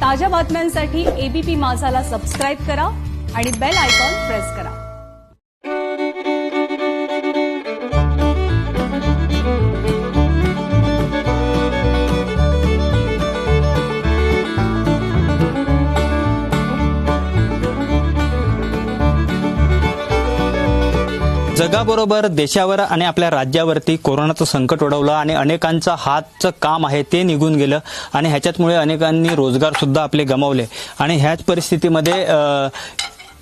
ताज्या बातम्यांसाठी ABP माझाला subscribe करा आणि बेल आयकॉन प्रेस करा। जगाबरोबर देशावर आणि आपल्या राज्यावरती कोरोनाचं संकट ओढवलं आणि अनेकांचं हातचं काम आहे ते निघून गेलं आणि ह्याच्यामुळे अनेकांनी रोजगार सुद्धा आपले गमावले आणि ह्याच परिस्थितीमध्ये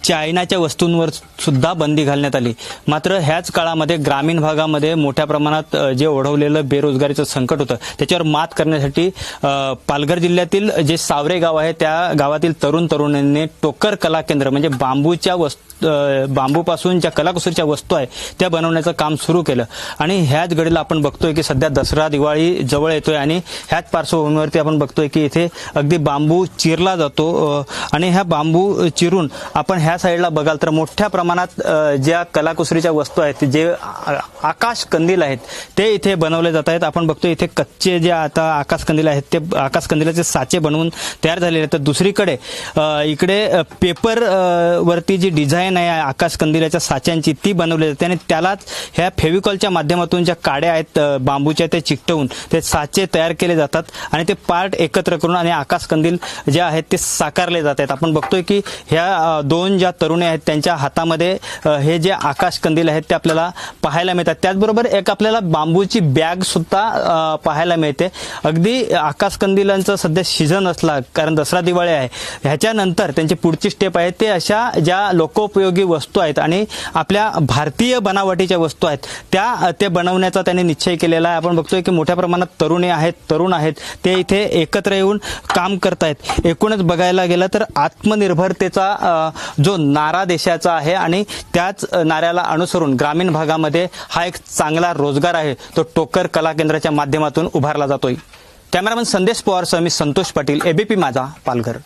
चायनाच्या वस्तूंवर सुद्धा बंदी घालण्यात आली। मात्र ह्याच काळामध्ये ग्रामीण भागामध्ये मोठ्या प्रमाणात जे ओढवलेलं बेरोजगारीचं संकट होतं त्याच्यावर मात करण्यासाठी पालघर जिल्ह्यातील जे सावरे गाव आहे त्या गावातील तरुणांनी टोकर कला केंद्र म्हणजे बांबूपासून ज्या कलाकुसरीच्या वस्तू आहे त्या बनवण्याचं काम सुरू केलं आणि ह्याच घडीला आपण बघतोय की सध्या दसरा दिवाळी जवळ येतोय आणि ह्याच पार्श्वभूमीवरती आपण बघतोय की इथे अगदी बांबू चिरला जातो आणि ह्या बांबू चिरून आपण ह्या साईडला बघाल तर मोठ्या प्रमाणात ज्या कलाकुसरीच्या वस्तू आहेत जे आकाश कंदील आहेत ते इथे बनवले जात आहेत। आपण बघतोय इथे कच्चे जे आता आकाश कंदील आहेत ते आकाश कंदिलाचे साचे बनवून तयार झालेले आहेत। तर दुसरीकडे इकडे पेपर वरती जी डिझाईन आहे आकाश कंदिलाच्या साच्यांची ती बनवली जाते आणि त्यालाच ह्या फेविकॉलच्या माध्यमातून ज्या काड्या आहेत बांबूच्या ते चिकटवून ते साचे तयार केले जातात आणि ते पार्ट एकत्र करून आणि आकाश कंदील जे आहेत ते साकारले जात आहेत। आपण बघतोय की ह्या दोन ज्या तरुणी आहेत त्यांच्या हातामध्ये हे जे आकाश कंदील आहेत ते आपल्याला पाहायला मिळतात। त्याचबरोबर एक आपल्याला बांबूची बॅग सुद्धा पाहायला मिळते। अगदी आकाश कंदिलांचं सध्या सीझन असला कारण दसरा दिवाळी आहे ह्याच्यानंतर त्यांची पुढची स्टेप आहे ते अशा ज्या लोकोपयोगी वस्तू आहेत आणि आपल्या भारतीय बनावटीच्या वस्तू आहेत त्या ते बनवण्याचा त्यांनी निश्चय केलेला आहे। आपण बघतोय की मोठ्या प्रमाणात तरुण आहेत ते इथे एकत्र येऊन काम करतायत। एकूणच बघायला गेलं तर आत्मनिर्भरतेचा जो नारा देशाचा आहे आणि त्याच नाऱ्याला अनुसरून ग्रामीण भागामध्ये हा एक चांगला रोजगार आहे तो टोकर कला केंद्राच्या माध्यमातून उभारला जातोय। कॅमेरामन संदेश पवारसह मी संतोष पाटील, एबीपी माझा, पालघर।